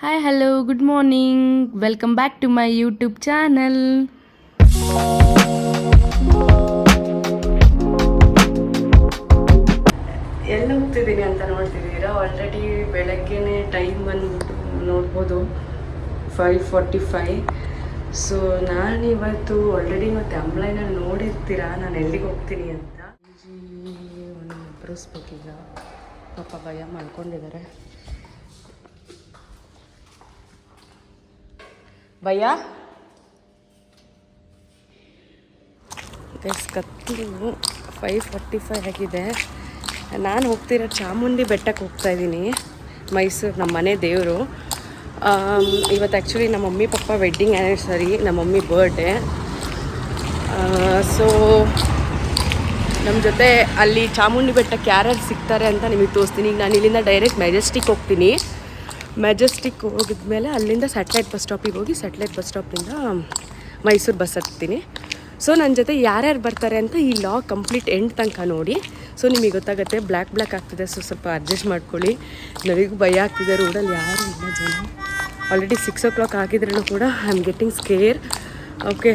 Hi, hello, good morning. Welcome back to my YouTube channel. ಎಲ್ಲಿ ಹೋಗ್ತಿದ್ದೀನಿ ಅಂತ ನೋಡ್ತಿದ್ದೀರಾ? ಆಲ್ರೆಡಿ ಬೆಳಗ್ಗೆನೇ ಟೈಮ್ ಬಂದ್ಬಿಟ್ಟು ನೋಡ್ಬೋದು 5:45. ಸೊ ನಾನಿವತ್ತು ಆಲ್ರೆಡಿ ಮತ್ತು ಆನ್ಲೈನಲ್ಲಿ ನೋಡಿರ್ತೀರಾ ನಾನು ಎಲ್ಲಿಗೆ ಹೋಗ್ತೀನಿ ಅಂತ. ಒಂದು ಬರೆಸ್ಬೇಕೀಗ, ಪಾಪ ಭಯ ಮಾಡ್ಕೊಂಡಿದ್ದಾರೆ. ಭಯ ಕತ್ತಲು 5:45 ಆಗಿದೆ. ನಾನು ಹೋಗ್ತಿರೋ ಚಾಮುಂಡಿ ಬೆಟ್ಟಕ್ಕೆ ಹೋಗ್ತಾಯಿದ್ದೀನಿ. ಮೈಸೂರು ನಮ್ಮ ಮನೆ ದೇವರು. ಇವತ್ತು ಆ್ಯಕ್ಚುಲಿ ನಮ್ಮ ಮಮ್ಮಿ ಪಪ್ಪ ವೆಡ್ಡಿಂಗ್ ಆ್ಯನಿವರ್ಸರಿ, ನಮ್ಮ ಮಮ್ಮಿ ಬರ್ಡೇ. ಸೊ ನಮ್ಮ ಜೊತೆ ಅಲ್ಲಿ ಚಾಮುಂಡಿ ಬೆಟ್ಟಕ್ಕೆ ಯಾರ್ಯಾರು ಸಿಗ್ತಾರೆ ಅಂತ ನಿಮಗೆ ತೋರಿಸ್ತೀನಿ. ಈಗ ನಾನು ಇಲ್ಲಿಂದ ಡೈರೆಕ್ಟ್ ಮೆಜೆಸ್ಟಿಕ್ ಹೋಗ್ತೀನಿ. ಮೆಜೆಸ್ಟಿಕ್ ಹೋಗಿದ್ಮೇಲೆ ಅಲ್ಲಿಂದ ಸ್ಯಾಟಲೈಟ್ ಬಸ್ ಸ್ಟಾಪಿಗೆ ಹೋಗಿ ಸ್ಯಾಟಲೈಟ್ ಬಸ್ ಸ್ಟಾಪಿಂದ ಮೈಸೂರು ಬಸ್ ಹತ್ತೀನಿ. ಸೊ ನನ್ನ ಜೊತೆ ಯಾರ್ಯಾರು ಬರ್ತಾರೆ ಅಂತ ಈ ಲಾಗ್ ಕಂಪ್ಲೀಟ್ ಎಂಡ್ ತನಕ ನೋಡಿ. ಸೊ ನಿಮಗೆ ಗೊತ್ತಾಗುತ್ತೆ. ಬ್ಲ್ಯಾಕ್ ಆಗ್ತಿದೆ, ಸೊ ಸ್ವಲ್ಪ ಅಡ್ಜಸ್ಟ್ ಮಾಡ್ಕೊಳ್ಳಿ. ನನಗೂ ಭಯ ಆಗ್ತಿದೆ, ರೋಡಲ್ಲಿ ಯಾರು ಇಲ್ಲ ಜನ. ಆಲ್ರೆಡಿ 6 o'clock ಆಗಿದ್ರೂ ಕೂಡ I am getting scare. Okay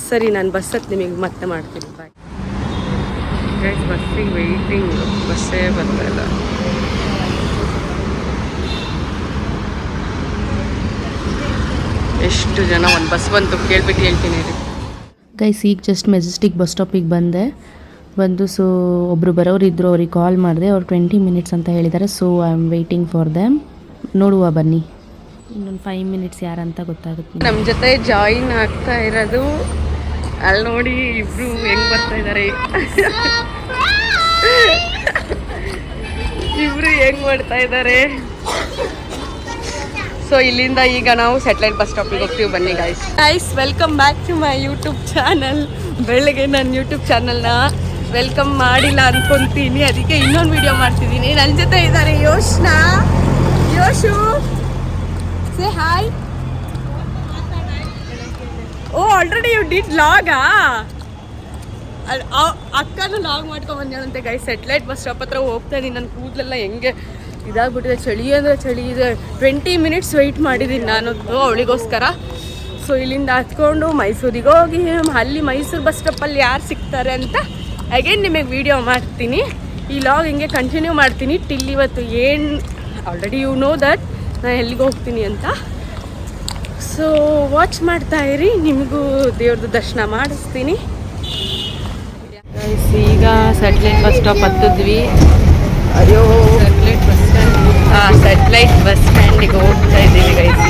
ಸರಿ, ನಾನು ಬಸ್ ಹತ್ತಿ ನಿಮಗೆ ಮತ್ತೆ ಮಾಡ್ತೀನಿ. Bye guys. ಬಸ್ಸಿಗೆ ವೆಯ್ಟಿಂಗ್, ಬಸ್ಸೇ ಬರ್ತಾ ಇಲ್ಲ. ಎಷ್ಟು ಜನ, ಒಂದು ಬಸ್ ಬಂತು, ಕೇಳ್ಬಿಟ್ಟು ಹೇಳ್ತೀನಿ ರೀ ಗೈಸ್. ಈಗ ಜಸ್ಟ್ ಮೆಜೆಸ್ಟಿಕ್ ಬಸ್ ಸ್ಟಾಪಿಗೆ ಬಂದು ಸೊ ಒಬ್ಬರು ಬರೋರು ಇದ್ದರು, ಅವ್ರಿಗೆ ಕಾಲ್ ಮಾಡಿದೆ. ಅವ್ರು 20 minutes ಅಂತ ಹೇಳಿದ್ದಾರೆ. So I am waiting for them. ನೋಡುವ ಬನ್ನಿ, ಇನ್ನೊಂದು 5 minutes ಯಾರಂತ ಗೊತ್ತಾಗುತ್ತೆ. ನಮ್ಮ ಜೊತೆ ಜಾಯಿನ್ ಆಗ್ತಾ ಇರೋದು ಅಲ್ಲಿ ನೋಡಿ, ಇಬ್ರು ಹೆಂಗ್ ಬರ್ತಾ ಇದ್ದಾರೆ, ಇಬ್ರು ಹೆಂಗ್ ಮಾಡ್ತಾ ಇದ್ದಾರೆ. ಸೊ ಇಲ್ಲಿಂದ ಈಗ ನಾವು ಸ್ಯಾಟಲೈಟ್ ಬಸ್ ಸ್ಟಾಪಿಗೆ ಹೋಗ್ತೀವಿ. ಬನ್ನಿ guys. Welcome back to my YouTube channel. ಬೆಳಗ್ಗೆ ನನ್ನ ಯೂಟ್ಯೂಬ್ ಚಾನಲ್ನ ವೆಲ್ಕಮ್ ಮಾಡಿಲ್ಲ ಅಂದ್ಕೊತೀನಿ, ಅದಕ್ಕೆ ಇನ್ನೊಂದು ವಿಡಿಯೋ ಮಾಡ್ತಿದ್ದೀನಿ. ನನ್ನ ಜೊತೆ ಇದ್ದಾರೆ Yoshu. Say hi. Oh already you did ಲಾಗಾ? ಅಕ್ಕನೂ ಲಾಗ್ ಮಾಡ್ಕೊಂಬಂದೇಳಂತೆ ಗೈಸ್. ಸ್ಯಾಟಲೈಟ್ ಬಸ್ ಸ್ಟಾಪ್ ಹತ್ರ ಹೋಗ್ತಾ ಇದ್ದೀನಿ. ನನ್ನ ಕೂದಲೆಲ್ಲ ಹೆಂಗೆ ಇದಾಗ್ಬಿಟ್ಟಿದೆ, ಚಳಿ ಅಂದರೆ ಚಳಿ ಇದೆ. 20 minutes ವೆಯ್ಟ್ ಮಾಡಿದ್ದೀನಿ ನಾನು ಅವಳಿಗೋಸ್ಕರ. ಸೊ ಇಲ್ಲಿಂದ ಹತ್ಕೊಂಡು ಮೈಸೂರಿಗೆ ಹೋಗಿ ಅಲ್ಲಿ ಮೈಸೂರು ಬಸ್ ಸ್ಟಾಪಲ್ಲಿ ಯಾರು ಸಿಗ್ತಾರೆ ಅಂತ ಅಗೇನ್ ನಿಮಗೆ ವಿಡಿಯೋ ಮಾಡ್ತೀನಿ. ಈ ಲಾಗ್ ಹಿಂಗೆ ಕಂಟಿನ್ಯೂ ಮಾಡ್ತೀನಿ ಟಿಲ್ ಇವತ್ತು ಏನು ಆಲ್ರೆಡಿ ಯು ನೋ ದಟ್ ನಾನು ಎಲ್ಲಿಗೆ ಹೋಗ್ತೀನಿ ಅಂತ. ಸೊ ವಾಚ್ ಮಾಡ್ತಾ ಇರಿ, ನಿಮಗೂ ದೇವ್ರದ್ದು ದರ್ಶನ ಮಾಡಿಸ್ತೀನಿ. ಈಗ ಸ್ಯಾಟಲೈಟ್ ಬಸ್ ಸ್ಟಾಪ್ ಹತ್ತಿದ್ವಿ. ಅಯ್ಯೋ ಸ್ಯಾಟಲೈಟ್ ಬಸ್ ಸ್ಟ್ಯಾಂಡಿಗೆ ಹೋಗ್ತಾ ಇದ್ದೀವಿ ಗೈಸ್.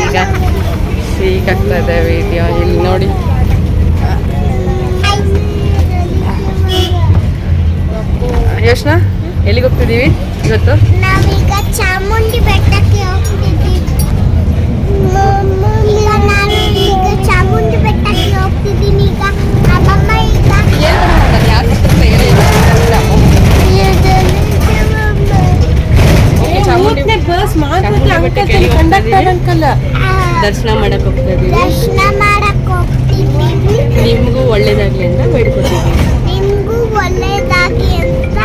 ಈಗ ಆಗ್ತದೆ ವಿಡಿಯೋ. ಇಲ್ಲಿ ನೋಡಿ, ಯೋಶ್ನಾ ಎಲ್ಲಿಗೆ ಹೋಗ್ತಿದ್ದೀವಿ ಇವತ್ತು? ನಾವೀಗ ಚಾಮುಂಡಿ ಬೆಟ್ಟಕ್ಕೆ ಹೋಗ್ತಿದ್ದೀವಿ. ಚಾಮುಂಡಿ ಬೆಟ್ಟಕ್ಕೆ ಹೋಗ್ತಿದ್ದೀನಿ. ಈಗ ಅಮ್ಮಮ್ಮ ಈಗ ದರ್ಶನ ಮಾಡಕ್ ಹೋಗ್ತಿದ್ದೀವಿ. ನಿಮಗೂ ಒಳ್ಳೇದಾಗ್ಲಿ ಅಂತ ಬೇಡ್ಕೊತೀವಿ. ನಿಮಗೂ ಒಳ್ಳೇದಾಗಿ ಅಂತ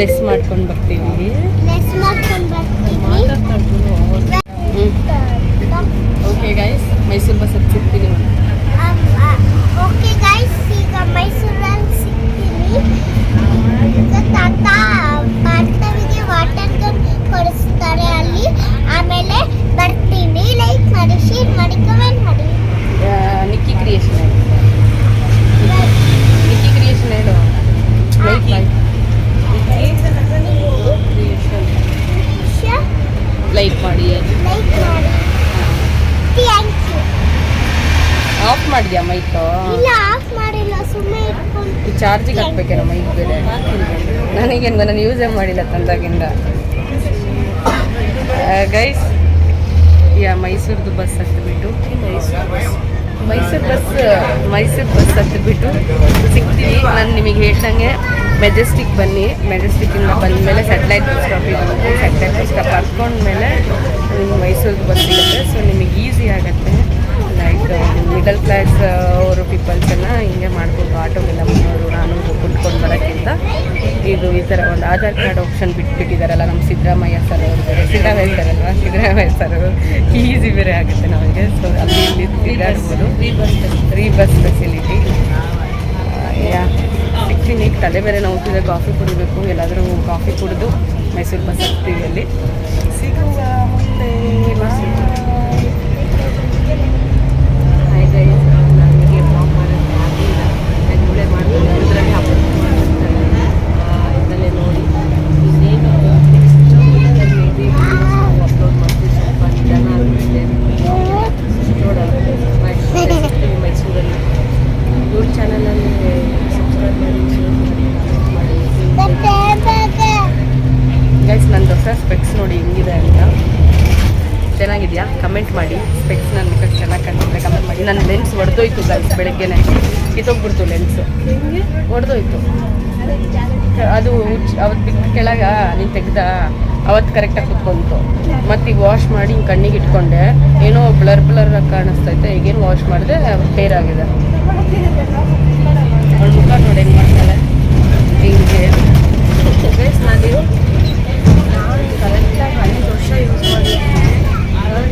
ಲೆಸ್ ಮಾಡ್ಕೊಂಡು ಬರ್ತೀವಿ. ಓಕೆ ಗೈಸ್, ಮೈಸೂರು ಬಸ್ ಹತ್ತಿ ಸಿಗ್ತೀನಿ. ಓಕೆ ಗೈಸ್, ಈಗ ಮೈಸೂರಲ್ಲಿ ಸಿಗ್ತೀನಿ. ತಾತ ಭಾರತವಿಗೆ ವಾಟರ್ ಗನ್ ಕೊಡಿಸ್ತಾರೆ ಅಲ್ಲಿ. ಆಮೇಲೆ ಬರ್ತೀನಿ. ಲೈಕ್ ಮಾಡಿ, ಶೇರ್ ಮಾಡಿ, ಕಮೆಂಟ್ ಮಾಡಿ. ನಿಕ್ಕಿ ಕ್ರಿಯೇಷನ್ ಹೇಳು. ಲೈಕ್ ಮಾಡಿ, ಲೈಕ್ ಮಾಡಿ. Thank you. ಆಫ್ ಮಾಡಿದ್ಯಾ ಮೈಕ್? ಇಲ್ಲ, ಆಫ್ ಮಾಡಿಲ್ಲ, ಸುಮ್ಮನೆ ಇಟ್ಕೊಂಡು. ಚಾರ್ಜಿಗೆ ಹಾಕ್ಬೇಕೇನೋ ಮೈಕ್ ಬೇರೆ. ನನಗೇನು, ನಾನು ಯೂಸೇ ಮಾಡಿಲ್ಲ ತಂದಾಗಿಂದ. ಗೈಸ್, ಮೈಸೂರ್ದು ಬಸ್ ಹತ್ತಿಬಿಟ್ಟು ಮೈಸೂರು ಬಸ್ ಹತ್ತಿಬಿಟ್ಟು ಸಿಗ್ತೀವಿ. ನಾನು ನಿಮಗೆ ಹೇಳ್ದಂಗೆ ಮೆಜೆಸ್ಟಿಕ್ ಬನ್ನಿ. ಮೆಜೆಸ್ಟಿಕ್ಕಿಂದ ಬಂದಮೇಲೆ ಸ್ಯಾಟಲೈಟ್ ಬಸ್ ಸ್ಟಾಪಿಗೆ ಹೋಗಿ ಸ್ಯಾಟಲೈಟ್ ಬಸ್ ಸ್ಟಾಪ್ ಹತ್ಕೊಂಡ್ಮೇಲೆ ನಿಮ್ಗೆ ಮೈಸೂರಿಗೆ ಬಸ್ ಸಿಗುತ್ತೆ. ಸೊ ನಿಮಗೆ ಈಸಿ ಆಗುತ್ತೆ. ಲೈಕ್ ಮಿಡಲ್ ಕ್ಲಾಸ್ ಅವರು ಪೀಪಲ್ಸನ್ನು ಹಿಂಗೆ ಮಾಡ್ಕೊಂಡು ಆಟೋಗೆಲ್ಲ 300 400 ಕುಂತ್ಕೊಂಡು ಬರೋಕ್ಕಿಂತ ಇದು ಈ ಥರ ಒಂದು ಆಧಾರ್ ಕಾರ್ಡ್ ಆಪ್ಷನ್ ಬಿಟ್ಬಿಟ್ಟಿದ್ದಾರಲ್ಲ ನಮ್ಮ ಸಿದ್ದರಾಮಯ್ಯ ಸರ್ ಅವರು ಬೇರೆ ಸಿದ್ದರಾಮಯ್ಯ ಸರ್ ಅಲ್ವಾ ಸಿದ್ದರಾಮಯ್ಯ ಸರ್ ಈಸಿ ಬೇರೆ ಆಗುತ್ತೆ ನಮಗೆ. ಸೊ ಅಲ್ಲಿ ಇಲ್ಲಿ ತಿರುಗಾಡ್ಬೋದು. Free bus facility. ಯಾ ಸಿಗ್ತೀನಿ. ಈಗ ತಲೆ ಬೇರೆ ನೋಡ್ತಿದೆ, ಕಾಫಿ ಕುಡಿಬೇಕು. ಎಲ್ಲಾದರೂ ಕಾಫಿ ಕುಡಿದು ಮೈಸೂರು ಬಸ್ ಹತ್ತೀವಿ. ಅಲ್ಲಿ ಸಿಗುವ ಮುಂದೆ ನನಗೆ ಬ್ಲಾಗ್ ಮಾಡೋಕ್ಕೆ ಆಗಲಿಲ್ಲ. ಇವಳೇ ಮಾಡ್ತೀನಿ ಇದರಲ್ಲಿ ಇದರಲ್ಲೇ ನೋಡಿ ಇನ್ನೇನು ಅಪ್ಲೋಡ್ ಮಾಡ್ತೀವಿ. ಸ್ವಲ್ಪ ನಿಧಾನ ಆಗುತ್ತೆ ನೋಡೋಣ. ಮೈಸೂರಲ್ಲಿ ಇವ್ರ ಚಾನಲಲ್ಲಿ ಸಬ್ಸ್ಕ್ರೈಬ್ ಮಾಡಿ, ಶೇರ್ ಮಾಡಿ, ಗೈಸ್. ನನ್ನ ಹೊಸ ಸ್ಪೆಕ್ಸ್ ನೋಡಿ ಹೆಂಗಿದೆ ಅಂತ. ಚೆನ್ನಾಗಿದೆಯಾ ಕಮೆಂಟ್ ಮಾಡಿ. ಸ್ಪೆಕ್ಸ್ ನನ್ನ ಮುಖಕ್ಕೆ ಚೆನ್ನಾಗಿ ಕಾಣಿಸಿದ್ರೆ ಕಮೆಂಟ್ ಮಾಡಿ. ನನ್ನ ಲೆನ್ಸ್ ಹೊಡೆದೋಯ್ತು ಗೈಸ್, ಬೆಳಗ್ಗೆನೆ ಕಿತ್ತೋಗ್ಬಿಡ್ತು ಲೆನ್ಸು, ಹೊಡೆದೋಯ್ತು. ಅದು ಅವತ್ತು ಬಿಟ್ಟು ಕೆಳಗ ನೀನು ತೆಗ್ದ ಅವತ್ತು ಕರೆಕ್ಟಾಗಿ ಕುತ್ಕೊಂತು. ಮತ್ತು ಈಗ ವಾಶ್ ಮಾಡಿ ಹಿಂಗೆ ಕಣ್ಣಿಗೆ ಇಟ್ಕೊಂಡೆ, ಏನೋ ಬ್ಲರ್ ಕಾಣಿಸ್ತೈತೆ. ಈಗೇನು ವಾಶ್ ಮಾಡಿದೆ ಟೇರ್ ಆಗಿದೆ. ಅವಳ ಮುಖ ನೋಡಿ ಹೆಂಗೆ ಮಾಡ್ತಾಳೆ ಹಿಂಗೆ. ನಾನು ಕರೆಕ್ಟಾಗಿ 5 ವರ್ಷ ಯೂಸ್ ಮಾಡಿದ್ದೀನಿ.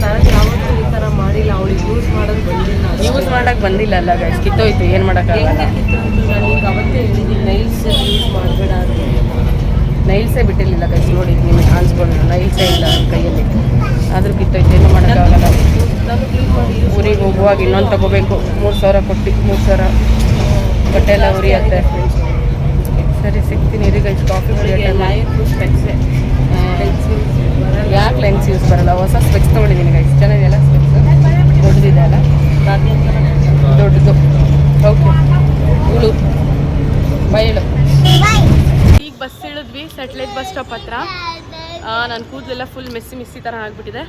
ನಾನು ಯಾವತ್ತೂ ಈ ಥರ ಮಾಡಿಲ್ಲ. ಅವಳಿಗೆ ಯೂಸ್ ಮಾಡೋದು ಬಂದಿಲ್ಲ. ಯೂಸ್ ಮಾಡೋಕ್ಕೆ ಬಂದಿಲ್ಲ ಅಲ್ಲ ಗೈಸ್, ಕಿತ್ತೋಯ್ತು. ಏನು ಮಾಡೋಕ್ಕಾಗಲ್ಲ. ನಾನು ಈಗ ಅವತ್ತೇ ಹೇಳಿದ್ದೀನಿ ನೈಲ್ಸ್ ಯೂಸ್ ಮಾಡಬೇಡ ಅಂತ. ನೈಲ್ಸೇ ಬಿಟ್ಟಿರಲಿಲ್ಲ ಗೈಸ್. ನೋಡಿ ನಿಮಗೆ ಕಾಣಿಸ್ಕೊಂಡು ನೈಲ್ಸೇ ಇಲ್ಲ ಕೈಯಲ್ಲಿ, ಆದರೂ ಕಿತ್ತೋಯ್ತು. ಏನು ಮಾಡೋಕ್ಕಾಗಲ್ಲ. ಊರಿಗೆ ಹೋಗುವಾಗ ಇನ್ನೊಂದು ತೊಗೋಬೇಕು. 3,000 ಕೊಟ್ಟು 3,000 ಬಟ್ಟೆ ಎಲ್ಲ ಉರಿಯತ್ತೆ. ಸರಿ ಸಿಗ್ತೀನಿ ರೀ ಗೈಸ್. ಕಾಫಿ ಕುಡಿಯೋಣ. ಯಾಕೆ ಲೆನ್ಸ್ ಯೂಸ್ ಬರಲ್ಲ? ಹೊಸ ಸ್ಪೆಕ್ಸ್ ತೊಗೊಂಡಿದ್ದೀನಿ ಗೈಸ್. ಚೆನ್ನಾಗಿದೆಯಲ್ಲ ಸ್ಪೆಕ್ಸ್? ದೊಡ್ಡದಿದೆ ಅಲ್ಲ? ದೊಡ್ಡದು. ಓಕೆ ಉಳು ಬಯಲು. ಈಗ ಬಸ್ ಇಳಿದ್ವಿ ಸ್ಯಾಟಲೈಟ್ ಬಸ್ ಸ್ಟಾಪ್ ಹತ್ರ. ನನ್ನ ಕೂದಲೆಲ್ಲ ಫುಲ್ ಮೆಸ್ಸಿ ಥರ ಆಗಿಬಿಟ್ಟಿದೆ.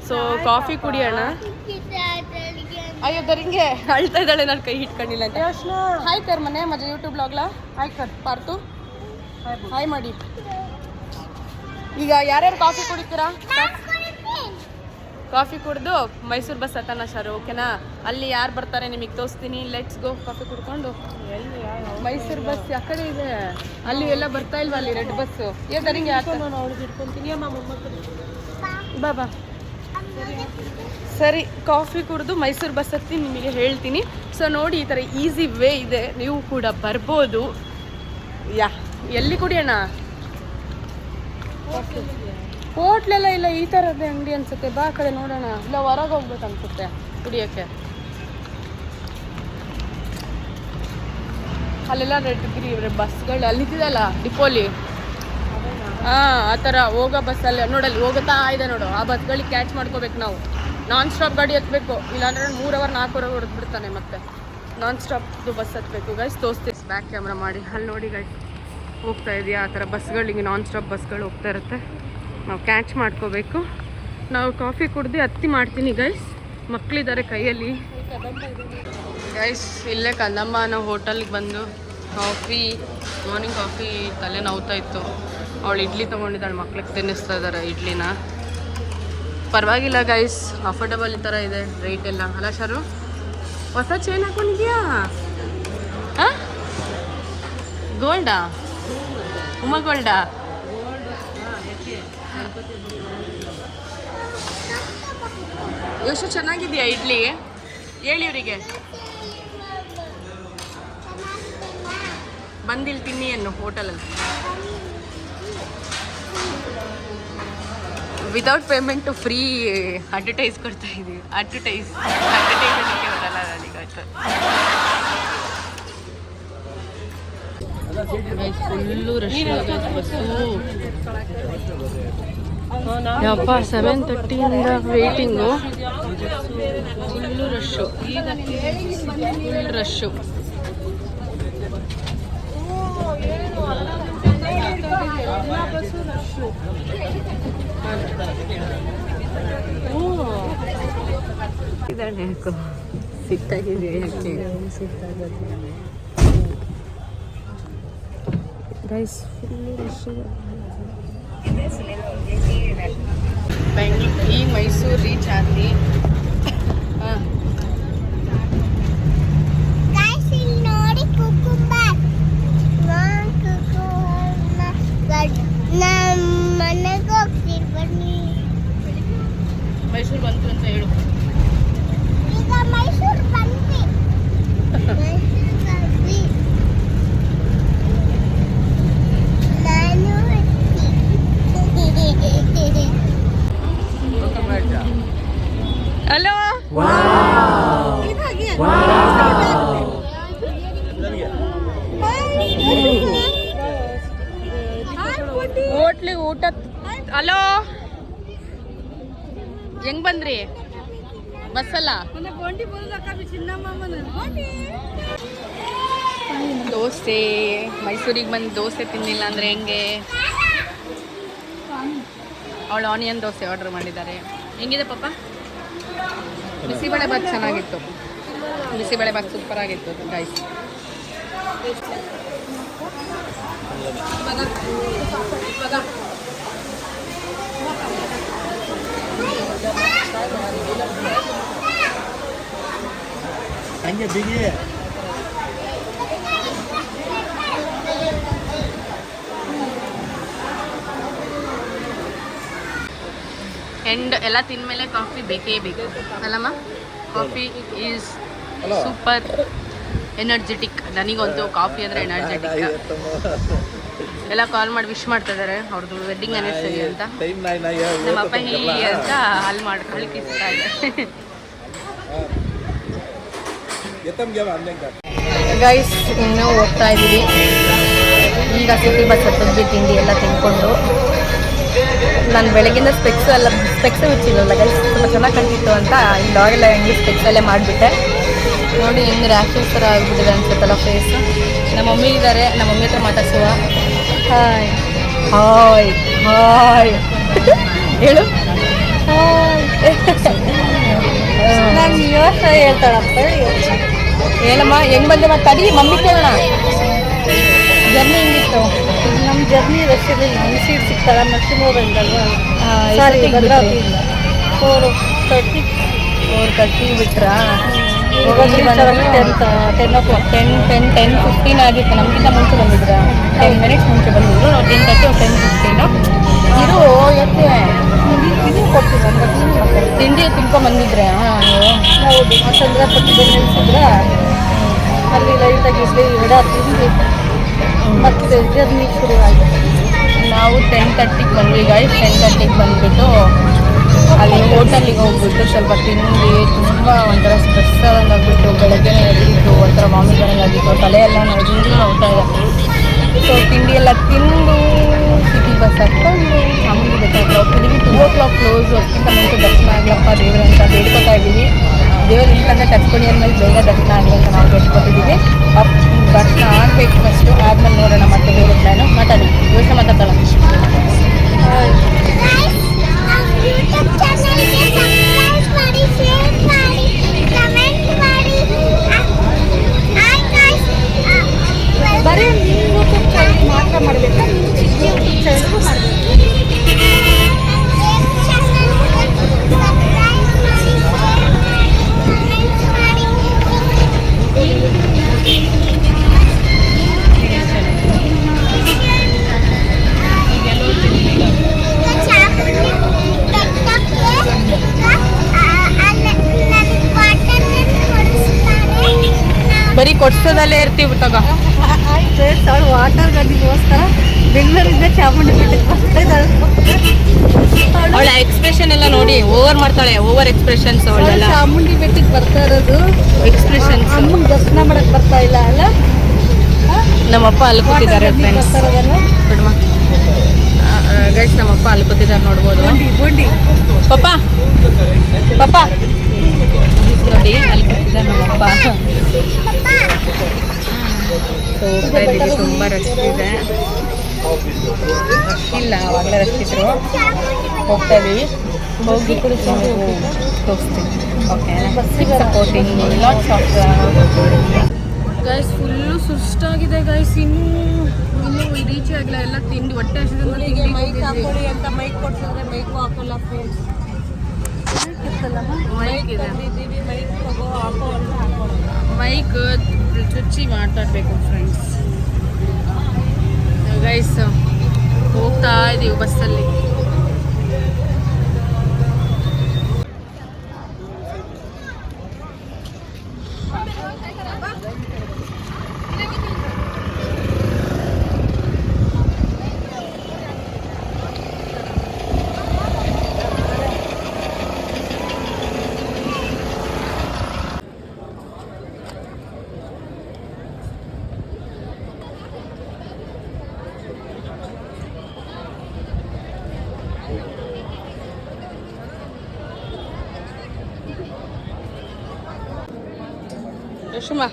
ಸೊ ಕಾಫಿ ಕುಡಿಯೋಣ. ಅಯ್ಯೋ ದರಿಂಗೆ ಅಳ್ತಾ ಇದ್ದಾಳೆ, ನಾನು ಕೈ ಹಿಟ್ಕೊಂಡಿಲ್ಲ ಅಂತ. ಹಾಯ್ ಕರ್ ಮನೆ ಮಜಾ ಯೂಟ್ಯೂಬ್ ಬ್ಲಾಗ್ಲಾ. ಹಾಯ್ ಕರ್ ಪಾರ್ತು, ಹಾಯ್ ಮಾಡಿ. ಈಗ ಯಾರ್ಯಾರು ಕಾಫಿ ಕುಡಿತೀರಾ? ಕಾಫಿ ಕುಡಿದು ಮೈಸೂರು ಬಸ್ ಹತ್ತನ ಸರ್, ಓಕೆನಾ? ಅಲ್ಲಿ ಯಾರು ಬರ್ತಾರೆ ನಿಮಗೆ ತೋರಿಸ್ತೀನಿ. Let's go. ಕಾಫಿ ಕುಡ್ಕೊಂಡು ಮೈಸೂರು ಬಸ್ ಆ ಕಡೆ ಇದೆ. ಅಲ್ಲಿ ಎಲ್ಲ ಬರ್ತಾ ಇಲ್ವಾ? ಅಲ್ಲಿ ರೆಡ್ ಬಸ್ಸು. ದರಿಂಗೆ ಅವ್ಳಿಗೆ ಇಟ್ಕೊತೀನಿ. ಬಾ ಬಾ. ಸರಿ ಕಾಫಿ ಕುಡಿದು ಮೈಸೂರು ಬಸ್ ಹತ್ತಿ ನಿಮಗೆ ಹೇಳ್ತೀನಿ. ಸೊ ನೋಡಿ, ಈ ಥರ ಈಸಿ ವೇ ಇದೆ, ನೀವು ಕೂಡ ಬರ್ಬೋದು. ಎಲ್ಲಿ ಕುಡಿಯೋಣ? ಹೋಟ್ಲೆಲ್ಲ ಇಲ್ಲ, ಈ ಥರದ್ದೇ ಅಂಗಡಿ ಅನ್ಸುತ್ತೆ. ಬಾ ಕಡೆ ನೋಡೋಣ. ಇಲ್ಲ ಹೊರಗೆ ಹೋಗ್ಬೇಕು ಅನ್ಸುತ್ತೆ ಕುಡಿಯೋಕ್ಕೆ. ಅಲ್ಲೆಲ್ಲ ರೆಡ್ ಬಸ್ಗಳು ಅಲ್ಲಿದ್ದಲ್ಲ ಡಿಪೋಲಿ. ಆ ಥರ ಹೋಗೋ ಬಸ್ಸಲ್ಲಿ ನೋಡಲ್ಲಿ ಹೋಗುತ್ತಾ ಇದೆ ನೋಡು. ಆ ಬಸ್ಗಳಿಗೆ ಕ್ಯಾಚ್ ಮಾಡ್ಕೋಬೇಕು ನಾವು. ನಾನ್ ಸ್ಟಾಪ್ ಗಾಡಿ ಹತ್ಬೇಕು, ಇಲ್ಲಾಂದ್ರೆ 3 ಅವರ್ 4 ಅವರ್ ಹೊಡೆದ್ಬಿಡ್ತಾನೆ. ಮತ್ತೆ ನಾನ್ ಸ್ಟಾಪ್ದು ಬಸ್ ಹತ್ಬೇಕು ಗೈಸ್. ತೋರಿಸ್ತೀವಿ ಬ್ಯಾಕ್ ಕ್ಯಾಮ್ರಾ ಮಾಡಿ. ಅಲ್ಲಿ ನೋಡಿ ಗೈಸ್ ಹೋಗ್ತಾ ಇದೆಯಾ ಆ ಥರ ಬಸ್ಗಳಿಗೆ. ನಾನ್ ಸ್ಟಾಪ್ ಬಸ್ಗಳು ಹೋಗ್ತಾ ಇರುತ್ತೆ, ನಾವು ಕ್ಯಾಚ್ ಮಾಡ್ಕೋಬೇಕು. ನಾವು ಕಾಫಿ ಕುಡ್ದು ಹತ್ತಿ ಮಾಡ್ತೀನಿ ಗೈಸ್. ಮಕ್ಕಳಿದ್ದಾರೆ ಕೈಯಲ್ಲಿ ಗೈಸ್. ಇಲ್ಲೇ ಕದಂಬ ಅನ್ನೋ ಹೋಟೆಲ್ಗೆ ಬಂದು ಕಾಫಿ, ಮಾರ್ನಿಂಗ್ ಕಾಫಿ ತಲೆ ನೋವ್ತಾ ಇತ್ತು. ಅವಳು ಇಡ್ಲಿ ತೊಗೊಂಡಿದ್ದಾಳೆ, ಮಕ್ಳಿಗೆ ತಿನ್ನಿಸ್ತಾ ಇದ್ದಾರೆ ಇಡ್ಲಿನ. ಪರವಾಗಿಲ್ಲ ಗೈಸ್, ಅಫೋರ್ಡಬಲ್ ಈ ಥರ ಇದೆ ರೇಟ್ ಎಲ್ಲ ಅಲ್ಲ ಶರು? ಹೊಸ ಚೈನ್ ಹಾಕೊಂಡಿದ್ಯಾ? ಹಾಂ ಗೋಲ್ಡಾ? ಗೋಲ್ಡಾ? ಎಷ್ಟು ಚೆನ್ನಾಗಿದೆಯಾ ಇಡ್ಲಿ? ಹೇಳಿ ಇವರಿಗೆ ಬಂದಿಲ್ಲಿ ತಿನ್ನಿ ಅನ್ನು ಹೋಟೆಲಲ್ಲಿ. ವಿತೌಟ್ ಪೇಮೆಂಟು ಫ್ರೀ ಅಡ್ವರ್ಟೈಸ್ ಕೊಡ್ತಾ ಇದ್ದೀವಿ. ಅಡ್ವರ್ಟೈಸ್ ಅದಕ್ಕೆ ಬರಲ್ಲ ನನಗಾಯ್ತು. Full rush bus. ಯಪ್ಪ 7:30 waiting. Full rush, full rush. ಇದಾನೆ ಯಾಕೋ ಸಿಟ್ಟಾಗಿದೆ. ಗೈಸ್ ಫುಲ್ಲು ರಶ್ ಇದೆ. ಬೆಂಗಳೂರು ಈ ಮೈಸೂರು ರೀಚ್ ಆದ್ವಿ. ಹಾಂ ನಮ್ಮ ಮನೆಗೆ ಹೋಗ್ತೀನಿ ಬನ್ನಿ. ಮೈಸೂರು ಬಂತು ಅಂತ ಹೇಳು. ಈಗ ಮೈಸೂರು ಬಂದ್ವಿ. ನಾನು ಹಲೋ ಹೋಟ್ಲಿ ಊಟ. ಹಲೋ ಹೆಂಗ್ ಬಂದ್ರಿ ಬಸ್ಸಲ್ಲ? ದೋಸೆ ಮೈಸೂರಿಗೆ ಬಂದು ದೋಸೆ ತಿನ್ನಿಲ್ಲ ಅಂದ್ರೆ ಹೆಂಗೆ? ಅವಳು ಆನಿಯನ್ ದೋಸೆ ಆರ್ಡರ್ ಮಾಡಿದ್ದಾರೆ. ಹೆಂಗಿದೆ ಪಾಪ? ಬಿಸಿಬೇಳೆ ಬಾತ್ ಚೆನ್ನಾಗಿತ್ತು. ಬಿಸಿಬೇಳೆ ಬಾತ್ ಸೂಪರ್ ಆಗಿತ್ತು ಗೈಸ್. ಹಂಗೆ ಬಿಗಿ ಎಂಡ್ ಎಲ್ಲ ತಿಂದಮೇಲೆ ಕಾಫಿ ಬೇಕೇ ಬೇಕು ಅಲ್ಲಮ್ಮ? Coffee is super energetic. ನನಗಂತೂ ಕಾಫಿ ಅಂದರೆ ಎನರ್ಜೆಟಿಕ್. ಎಲ್ಲ ಕಾಲ್ ಮಾಡಿ ವಿಶ್ ಮಾಡ್ತಾ ಇದ್ದಾರೆ ಅವ್ರದ್ದು ವೆಡ್ಡಿಂಗ್ ಆ್ಯನಿವರ್ಸರಿ ಅಂತ. ನಮ್ಮ ಅಪ್ಪ ಹೀಗೆ ಅಂತ ಅಲ್ಲಿ ಮಾಡಿ ಕಳಿಸ್ತಾ ಇದೆ. ಗೈಸ್ ಇನ್ನೂ ಹೋಗ್ತಾ ಇದ್ದೀವಿ. ಈಗ ಸಿಟಿ ಬಸ್ ಹತ್ತಿದ್ವಿ ತಿಂಡಿ ಎಲ್ಲ ತಿನ್ಕೊಂಡು. ನಾನು ಬೆಳಗಿಂದ ಸ್ಪೆಕ್ಸ್ ಬಿಚ್ಚಿಲ್ಲಲ್ಲ ಗೈಸ್, ತುಂಬ ಚೆನ್ನಾಗಿ ಕಾಣ್ತಿತ್ತು ಅಂತ ಈ ಲಾಗೆಲ್ಲ ಹೆಂಗೆ ಸ್ಪೆಕ್ಸಲ್ಲೇ ಮಾಡಿಬಿಟ್ಟೆ. ನೋಡಿ ಹೆಂಗೆ ರ್ಯಾಷಸ್ ಥರ ಆಗಿಬಿಟ್ಟಿದೆ ಅನ್ಸುತ್ತಲ್ಲ ಫೇಸ್. ನಮ್ಮ ಮಮ್ಮಿ ಇದ್ದಾರೆ, ನಮ್ಮ ಮಮ್ಮಿ ಹತ್ರ ಮಾತಾಡ್ಸುವ. ಹಾಯ್ ಹಾಯ್ ಹಾಯ್ ಹೇಳು. ನಾನು ಯೋಚನೆ ಹೇಳ್ತಾಳಪ್ಪ. ಏನಮ್ಮ ಹೆಂಗೆ ಬಂದೆ ಮಾತಾಡಿ ಮಮ್ಮಿ ಕೇಳೋಣ. ಜರ್ನಿ ಹೆಂಗಿತ್ತು? ನಮ್ಮ ಜರ್ನಿ ರಶ್ ಇರಲಿಲ್ಲ. ನಮ್ಮ ಸೀಟ್ ಸಿಗ್ತಾರ ನರಸಿಂಹವರಿಂದಲ್ವಾ? ಸಾರಿ ಭದ್ರಾವತಿ 4:30 ಬಿಟ್ರಾ? 10:15 ಆಗಿತ್ತು. ನಮಗಿಂತ ಮುಂಚೆ ಬಂದಿದ್ರಾ? 10 ಮಿನಿಟ್ಸ್ ಮುಂಚೆ ಬಂದಿದ್ರು. ನಾವು 10:30 10:15 ಇರು. ಯಾಕೆ ತಿಂಡಿ ತಿನ್ಕೊಂಬಂದಿದ್ರೆ ಹೌದು. ಚಂದ್ರಪಟ್ಟಿ ನಿಲ್ಸಿದ್ರ ಅಲ್ಲಿ ಲೈಟಾಗಿ ಇಡ್ಲಿ ವಡ ತಿಂದು ಮತ್ತೆ ಜರ್ನಿ ಶುರುವಾಯಿತು. ನಾವು 10:30 ಬಂದ್ವಿ ಗಾಯ್ಸ್. 10:30 ಬಂದುಬಿಟ್ಟು ಅಲ್ಲಿ ಹೋಟೆಲಿಗೆ ಹೋಗ್ಬಿಟ್ಟು ಸ್ವಲ್ಪ ತಿಂದು ತುಂಬ ಒಂಥರ ಸ್ಟ್ರೆಸ್ ಆದಂಗಾಗ್ಬಿಟ್ಟು ಬೆಳಗ್ಗೆನೇ ಎದ್ದಿದ್ದು ಒಂಥರ ವಾಮಿಟ್ ಬರೋಂಗಾಗಿತ್ತು. ತಲೆಯೆಲ್ಲ ನೋಡ್ತಾ ಇದೆ. ಸೊ ತಿಂಡಿ ಎಲ್ಲ ತಿಂದು ಸಿಟಿ ಬಸ್ ಹತ್ಕೊಂಡು ಚಾಮುಂಡಿ ಬೆಟ್ಟ ಹತ್ರ ಹೋಗ್ತಿದ್ದೀವಿ. 2 o'clock ಕ್ಲೋಸ್. ಅದಕ್ಕಿಂತ ಮುಂಚೆ ದರ್ಶನ ಆಗ್ಲಪ್ಪ ದೇವ್ರೆ ಅಂತ ಬೇಡ್ಕೊತಾ ಇದ್ದೀವಿ. ದೇವರು ಇಲ್ಲಂದ್ರೆ ಕಚ್ಕೊಂಡು ಆದ್ಮೇಲೆ ಬೇಗ ದರ್ಶನ ಆಗಲಿ ಅಂತ ನಾವು ಬೇಡ್ಕೊತಿದ್ದೀವಿ. ದರ್ಶನ ಆಗಬೇಕು ಫಸ್ಟು, ಆದ್ಮೇಲೆ ನೋಡೋಣ ಮತ್ತೆ ಬೇರೆ ಪ್ಲ್ಯಾನು. ಮಾತಾಡಿ ಯೋಚನೆ ಮಾತಾಡ್ತಾಳ. ಯೂಟ್ಯೂಬ್ ಚಾನಲ್ಗೆ ಸಬ್ಸ್ಕ್ರೈಬ್ ಮಾಡಿ, ಶೇರ್ ಮಾಡಿ, ಕಮೆಂಟ್ ಮಾಡಿ. ಬರೀ ಯೂಟ್ಯೂಬ್ ಚಾನಲ್ ಮಾತ್ರ ಮಾಡಬೇಕಾ? ಯೂಟ್ಯೂಬ್ ಚಾನಲ್ಗೂ ಮಾಡಬೇಕು. ಬರೀ ಕೊಡ್ಸೋದಲ್ಲೇ ಇರ್ತೀವಿ ತಗ. ಆಯ್ತು, ವಾಟರ್ ಗನ್ನಿಗೋಸ್ಕರ ಬೆಂಗಳೂರಿಂದ ಚಾಮುಂಡಿ ಬೆಟ್ಟಕ್ಕೆ ಬರ್ತಾ ಇದ್ದಾಳೆ. ಅವಳ ಎಕ್ಸ್ಪ್ರೆಷನ್ ಎಲ್ಲ ನೋಡಿ ಓವರ್ ಮಾಡ್ತಾಳೆ. Over expressions ಅವಳೆಲ್ಲ. ಚಾಮುಂಡಿ ಬೆಟ್ಟಕ್ಕೆ ಬರ್ತಾ ಇರೋದು ಎಕ್ಸ್ಪ್ರೆಷನ್ಸ್. ಅಮ್ಮನ ದರ್ಶನ ಮಾಡಕ್ ಬರ್ತಾ ಇಲ್ಲ ಅಲ್ಲ? ನಮ್ಮಪ್ಪ ಅಲ್ಲಿ ಕೂತಿದ್ದಾರೆ ಫ್ರೆಂಡ್ಸ್. ಬರ್ತಾ ಇರೋದಲ್ಲ ಬಿಡಮ್ಮ ಗೈಸ್, ನಮ್ಮಪ್ಪ ಅಲ್ಲಿ ಕೂತಿದ್ದಾರೆ ನೋಡ್ಬೋದು. ಬೋಂಡಿ ಪಪ್ಪ ಪಪ್ಪ ನೋಡಿ ಅಲ್ಲಿ ಕೂತಿದ್ದಾರೆ ನಮ್ಮಪ್ಪ. ಸೊ ಹೋಗ್ತಾ ಇದ್ದೀವಿ. ತುಂಬ ರಶ್ ಇದೆ. ಇಲ್ಲ ಆವಾಗಲೇ ರಶ್ ಇದ್ರು. ಹೋಗ್ತಾ ಇದ್ದೀವಿ. ಹೋಗ್ಬಿಟ್ಟು ತೋರಿಸ್ತೀನಿ. Okay supporting lots of guys. Full ಸುಸ್ತಾಗಿದೆ ಗೈಸ್. ಇನ್ನೂ ರೀಚ್ ಆಗಿಲ್ಲ. ಎಲ್ಲ ತಿಂಡಿ ಹೊಟ್ಟೆ ಹಸಿದ ಮೈಕ್ ಹಾಕೊಳ್ಳಿ ಅಂತ ಮೈಕ್ ಕೊಡ್ಸಿದ್ರೆ ಮೈಕು ಹಾಕೋಲ್ಲ ಫ್ರೆಂಡ್ಸ್. ಮೈಕ್ ಇದೆ. ಮೈಕ್ ಹಾಕೋ ಅಂತ ಹಾಕೊಳ್ಳೋಲ್ಲ. ಮೈಕ್ ಚುಚ್ಚಿ ಮಾತಾಡಬೇಕು ಫ್ರೆಂಡ್ಸ್. ಗೈಸ್ ಹೋಗ್ತಾ ಇದೀವಿ ಬಸ್ಸಲ್ಲಿ. ಯಶುಮಾ,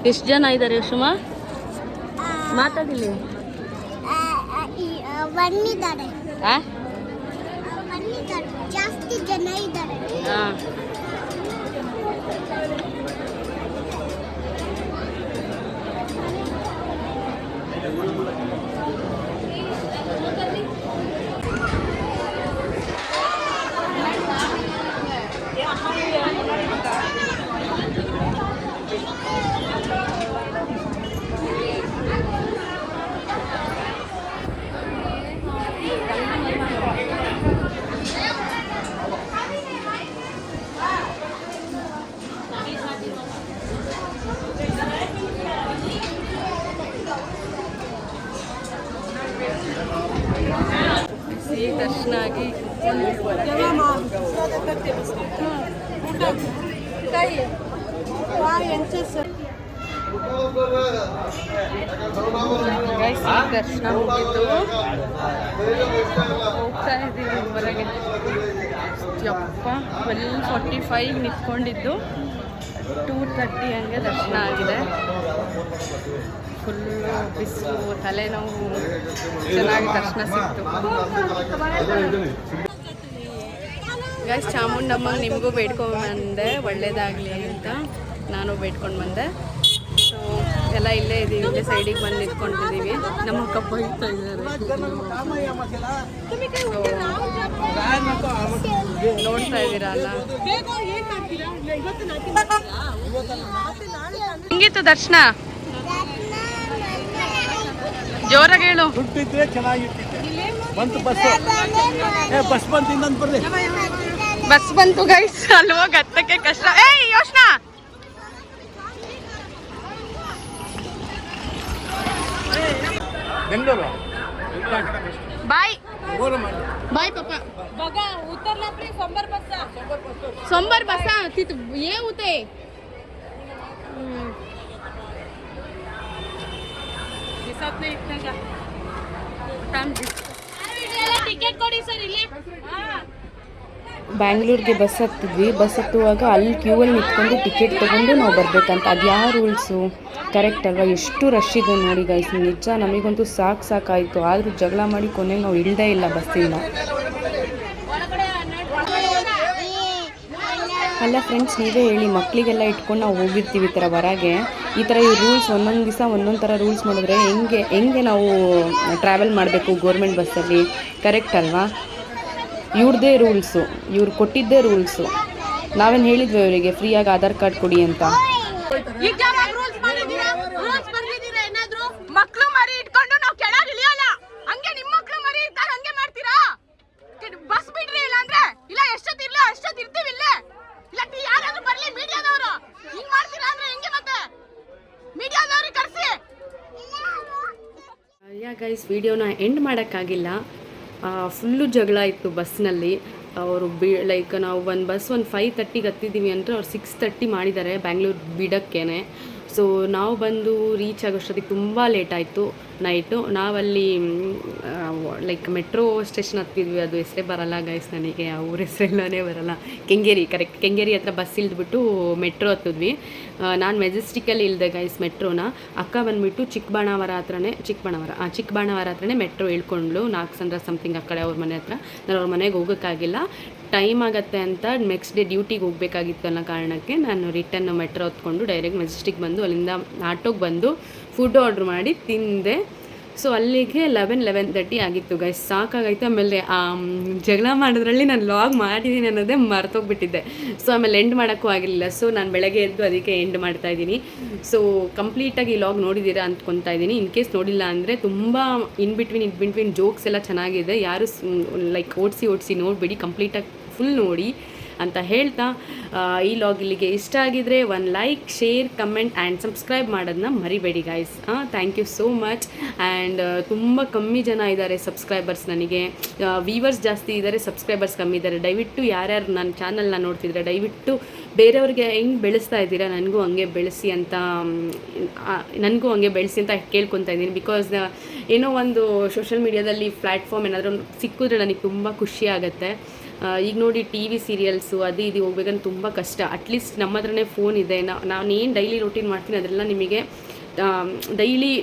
ಎಷ್ಟು ಜನ ಇದ್ದಾರೆ ಯಶುಮಾ? ಮಾತಾಡಿಲ್ಲ. ಬಂದಿದ್ದಾರೆ, ಆ? ಜಾಸ್ತಿ ಜನ ಇದ್ದಾರೆ. ಹಾಂ. ದರ್ಶನ ಆಗಿ ದರ್ಶನ ಮುಗಿದು ಹೋಗ್ತಾ ಇದ್ದೀವಿ ಹೊರಗೆ. ಯಪ್ಪ 12:45 ನಿಂತ್ಕೊಂಡಿದ್ದು 2:30 ಹಂಗೆ ದರ್ಶನ ಆಗಿದೆ. ಫುಲ್ಲು ಬಿಸಿಲು, ತಲೆನೋವು, ಚೆನ್ನಾಗಿ ದರ್ಶನ ಸಿಕ್ತು. ಗೈಸ್, ಚಾಮುಂಡಮ್ಮಂಗೆ ನಿಮಗೂ ಬೇಡ್ಕೊಂಡ್ಬಂದೆ ಒಳ್ಳೇದಾಗಲಿ ಅಂತ. ನಾನು ಬೇಡ್ಕೊಂಡು ಬಂದೆ. ಸೊ ಎಲ್ಲ ಇಲ್ಲೇ ಇದ್ದೀವಿ, ಇಲ್ಲೇ ಸೈಡಿಗೆ ಬಂದು ನಿಂತ್ಕೊಂಡಿದ್ದೀವಿ. ನಮ್ಮ ಅಕ್ಕ ಬೈತಾ ಇದ್ದಾರೆ. ನೋಡ್ತಾ ಇದ್ದೀರಲ್ಲ. ಹೆಂಗಿತ್ತು ದರ್ಶನ? ಜೋರಾಗಿ ಹೇಳು. ದುಡ್ಡಿದ್ರೆ ಚೆನ್ನಾಗಿರ್ತಿದ್ದೆ. ಬಂತು ಬಸ್, ಬಸ್ ಬಂತು, ಇನ್ನೊಂದು ಬರ್ರಿ. ಬಸ್ ಬಂತು ಗೈಸ್, ಅಲ್ಲಿ ಹೋಗಿ ಹತ್ತಕ್ಕೆ ಕಷ್ಟ. ಏಯ್ ಯೋಶ್ನಾ, ಬೆಂಗಳೂರು ಬಾಯ್ ಬಾಯ್ ಪಾಪ. बघा उतरला तरी सोमवार बसचा. सोमवार बसा तिथं ये होते. दिसत नाही इथं का. ಟಿಕೆಟ್ ಕೊಡಿ ಸರ್ ಇಲ್ಲಿ. ಬ್ಯಾಂಗ್ಳೂರ್ಗೆ ಬಸ್ ಹತ್ತಿದ್ವಿ. ಬಸ್ ಹತ್ತುವಾಗ ಅಲ್ಲಿ ಕ್ಯೂವಲ್ಲಿ ನಿಂತ್ಕೊಂಡು ಟಿಕೆಟ್ ತೊಗೊಂಡು ನಾವು ಬರಬೇಕಂತ. ಅದು ಯಾವ ರೂಲ್ಸು ಕರೆಕ್ಟ್ ಅಲ್ವಾ? ಎಷ್ಟು ರಶ್ ಇದೆ ನೋಡಿ ಗೈಸ್, ನಿಜ ನಮಗಂತೂ ಸಾಕಾಯಿತು. ಆದರೂ ಜಗಳ ಮಾಡಿ ಕೊನೆಗೆ ನಾವು ಇಳ್ದೇ ಇಲ್ಲ ಬಸ್ಸಿಂದ. ಅಲ್ಲ ಫ್ರೆಂಡ್ಸ್, ನೀವೇ ಹೇಳಿ, ಮಕ್ಕಳಿಗೆಲ್ಲ ಇಟ್ಕೊಂಡು ನಾವು ಹೋಗಿರ್ತೀವಿ ಈ ಥರ ಹೊರಗೆ. ಈ ಥರ ಈ ರೂಲ್ಸ್ ಒಂದೊಂದು ದಿವಸ ಒಂದೊಂದು ಥರ ರೂಲ್ಸ್ ಮಾಡಿದ್ರೆ ಹೆಂಗೆ ನಾವು ಟ್ರಾವೆಲ್ ಮಾಡಬೇಕು ಗೋರ್ಮೆಂಟ್ ಬಸ್ಸಲ್ಲಿ? ಕರೆಕ್ಟ್ ಅಲ್ವಾ? ಇವ್ರದ್ದೇ ರೂಲ್ಸು, ಇವ್ರು ಕೊಟ್ಟಿದ್ದೇ ರೂಲ್ಸು. ನಾವೇನು ಹೇಳಿದ್ವಿ ಅವರಿಗೆ ಫ್ರೀಯಾಗಿ ಆಧಾರ್ ಕಾರ್ಡ್ ಕೊಡಿ ಅಂತ. ಮಕ್ಕಳು ಮರಿ ಇಟ್ಕೊಂಡು ನಾವು ಕೆಳಗೆ ಇಳಿಯೋಲ್ಲ. ಹಂಗೆ ನಿಮ್ಮ ಮಕ್ಕಳು ಮರಿ ಇರ್ತಾರೆ, ಹಂಗೆ ಮಾಡ್ತೀರಾ? ಬಸ್ ಬಿಡ್ರಿ, ಇಲ್ಲ ಅಂದ್ರೆ ಇಲ್ಲ ಎಷ್ಟೊತ್ತಿರ್ಲ ಅಷ್ಟೊತ್ತಿರ್ತೀವಿ ಇಲ್ಲೇ. ಇಲ್ಲ ಯಾರಾದ್ರೂ ಬರ್ಲಿ ಮೀಡಿಯಾದವರು, ಹಿಂಗ್ ಮಾಡ್ತೀರಾ ಅಂದ್ರೆ ಹೆಂಗೆ? ಮತ್ತೆ ಮೀಡಿಯಾದವ್ರಿಗೆ ಕರ್ಸಿ. ಯಾ ಗೈಸ್, ವಿಡಿಯೋನ ಎಂಡ್ ಮಾಡೋಕ್ಕಾಗಿಲ್ಲ. ಫುಲ್ಲು ಜಗಳ ಇತ್ತು ಬಸ್ನಲ್ಲಿ. ಅವರು ಲೈಕ್ ನಾವು ಒಂದು ಬಸ್ 5:30ಗೆ ಹತ್ತಿದ್ದೀವಿ ಅಂದರೆ ಅವ್ರು 6:30 ಮಾಡಿದ್ದಾರೆ ಬ್ಯಾಂಗ್ಳೂರು ಬಿಡೋಕ್ಕೇನೆ. ಸೊ ನಾವು ಬಂದು ರೀಚ್ ಆಗೋಷ್ಟೊತ್ತಿಗೆ ತುಂಬ ಲೇಟ್ ಆಯಿತು ನೈಟು. ನಾವಲ್ಲಿ ಲೈಕ್ ಮೆಟ್ರೋ ಸ್ಟೇಷನ್ ಹತ್ತಿದ್ವಿ. ಅದು ಹೆಸರೇ ಬರಲ್ಲ ಗೈಸ್ ನನಗೆ, ಆ ಊರ ಹೆಸರೆಲ್ಲನೇ ಬರಲ್ಲ. ಕೆಂಗೇರಿ, ಕರೆಕ್ಟ್ ಕೆಂಗೇರಿ ಹತ್ರ ಬಸ್ ಇಳಿದ್ಬಿಟ್ಟು ಮೆಟ್ರೋ ಹತ್ತಿದ್ವಿ. ನಾನು ಮೆಜೆಸ್ಟಿಕಲ್ಲಿ ಇಳಿದೆ ಗೈಸ್ ಮೆಟ್ರೋನ. ಅಕ್ಕ ಬಂದುಬಿಟ್ಟು ಚಿಕ್ಕಬಾಣಾವರ ಹತ್ರನೇ ಮೆಟ್ರೋ ಇಳ್ಕೊಂಡ್ಳು. 400 ಸಮಥಿಂಗ್ ಆ ಕಡೆ ಅವ್ರ ಮನೆ ಹತ್ರ. ನಾನು ಅವ್ರ ಮನೆಗೆ ಹೋಗೋಕ್ಕಾಗಿಲ್ಲ, ಟೈಮ್ ಆಗುತ್ತೆ ಅಂತ. ನೆಕ್ಸ್ಟ್ ಡೇ ಡ್ಯೂಟಿಗೆ ಹೋಗಬೇಕಾಗಿತ್ತು ಅನ್ನೋ ಕಾರಣಕ್ಕೆ ನಾನು ರಿಟರ್ನ್ ಮೆಟ್ರೋ ಹೊತ್ಕೊಂಡು ಡೈರೆಕ್ಟ್ ಮೆಜೆಸ್ಟಿಕ್ ಬಂದು ಅಲ್ಲಿಂದ ಆಟೋಗೆ ಬಂದು ಫುಡ್ ಆರ್ಡ್ರ್ ಮಾಡಿ ತಿಂದೆ. ಸೊ ಅಲ್ಲಿಗೆ 11:30 ಆಗಿತ್ತು ಗೈಸ್, ಸಾಕಾಗೈತೆ. ಆಮೇಲೆ ಜಗಳ ಮಾಡೋದ್ರಲ್ಲಿ ನಾನು ಲಾಗ್ ಮಾಡಿದ್ದೀನಿ ಅನ್ನೋದೇ ಮರ್ತೋಗ್ಬಿಟ್ಟಿದ್ದೆ. ಸೊ ಆಮೇಲೆ ಎಂಡ್ ಮಾಡೋಕ್ಕೂ ಆಗಿರಲಿಲ್ಲ. ಸೊ ನಾನು ಬೆಳಗ್ಗೆ ಎದ್ದು ಅದಕ್ಕೆ ಎಂಡ್ ಮಾಡ್ತಾಯಿದ್ದೀನಿ. ಸೊ ಕಂಪ್ಲೀಟಾಗಿ ಈ ಲಾಗ್ ನೋಡಿದ್ದೀರಾ ಅಂದ್ಕೊತಾ ಇದ್ದೀನಿ. ಇನ್ ಕೇಸ್ ನೋಡಿಲ್ಲ ಅಂದರೆ ತುಂಬ ಇನ್ ಬಿಟ್ವೀನ್ ಜೋಕ್ಸ್ ಎಲ್ಲ ಚೆನ್ನಾಗಿದೆ. ಯಾರು ಲೈಕ್ ಓಡಿಸಿ ನೋಡಿಬಿಡಿ, ಕಂಪ್ಲೀಟಾಗಿ ಫುಲ್ ನೋಡಿ ಅಂತ ಹೇಳ್ತಾ ಈ ಲಾಗ್ ಇಲ್ಲಿಗೆ ಇಷ್ಟ ಆಗಿದ್ರೆ ಒಂದು like, share, comment and subscribe ಮಾಡೋದನ್ನ ಮರಿಬೇಡಿ guys. Thank you so much. And ತುಂಬ ಕಮ್ಮಿ ಜನ ಇದ್ದಾರೆ ಸಬ್ಸ್ಕ್ರೈಬರ್ಸ್, ನನಗೆ ವ್ಯೂವರ್ಸ್ ಜಾಸ್ತಿ ಇದ್ದಾರೆ, ಸಬ್ಸ್ಕ್ರೈಬರ್ಸ್ ಕಮ್ಮಿ ಇದ್ದಾರೆ. ದಯವಿಟ್ಟು ಯಾರ್ಯಾರು ನನ್ನ ಚಾನಲ್ನ ನೋಡ್ತಿದ್ರೆ ದಯವಿಟ್ಟು ಬೇರೆಯವ್ರಿಗೆ ಹೆಂಗೆ ಬೆಳೆಸ್ತಾ ಇದ್ದೀರಾ ನನಗೂ ಹಂಗೆ ಬೆಳೆಸಿ ಅಂತ ಕೇಳ್ಕೊತಾ ಇದ್ದೀನಿ. ಬಿಕಾಸ್ ಏನೋ ಒಂದು ಸೋಷಲ್ ಮೀಡಿಯಾದಲ್ಲಿ ಪ್ಲ್ಯಾಟ್ಫಾರ್ಮ್ ಏನಾದರೂ ಸಿಕ್ಕಿದ್ರೆ ನನಗೆ ತುಂಬ ಖುಷಿ ಆಗುತ್ತೆ. ಈಗ ನೋಡಿ TV ಸೀರಿಯಲ್ಸು ಅದು ಇದು ಹೋಗ್ಬೇಕಂದ್ರೆ ತುಂಬ ಕಷ್ಟ. ಅಟ್ಲೀಸ್ಟ್ ನಮ್ಮ ಹತ್ರನೇ ಫೋನ್ ಇದೆ, ನಾನು ಏನು ಡೈಲಿ ರೂಟೀನ್ ಮಾಡ್ತೀನಿ ಅದೆಲ್ಲ ನಿಮಗೆ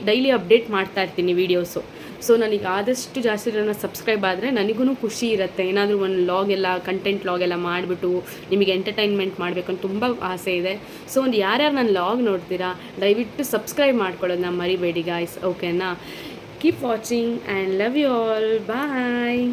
ಡೈಲಿ ಅಪ್ಡೇಟ್ ಮಾಡ್ತಾ ಇರ್ತೀನಿ ವೀಡಿಯೋಸು. ಸೊ ನನಗೆ ಆದಷ್ಟು ಜಾಸ್ತಿ ಜನ ಸಬ್ಸ್ಕ್ರೈಬ್ ಆದರೆ ನನಗೂ ಖುಷಿ ಇರುತ್ತೆ. ಏನಾದರೂ ಒಂದು ಕಂಟೆಂಟ್ ಲಾಗ್ ಎಲ್ಲ ಮಾಡಿಬಿಟ್ಟು ನಿಮಗೆ ಎಂಟರ್ಟೈನ್ಮೆಂಟ್ ಮಾಡಬೇಕಂತ ತುಂಬ ಆಸೆ ಇದೆ. ಸೊ ಒಂದು ಯಾರ್ಯಾರು ನನ್ನ ಲಾಗ್ ನೋಡ್ತೀರಾ ದಯವಿಟ್ಟು ಸಬ್ಸ್ಕ್ರೈಬ್ ಮಾಡ್ಕೊಳ್ಳೋದನ್ನ ಮರಿಬೇಡಿ ಗಾಯ್ಸ್, ಓಕೆನಾ? Keep watching and love you all. Bye.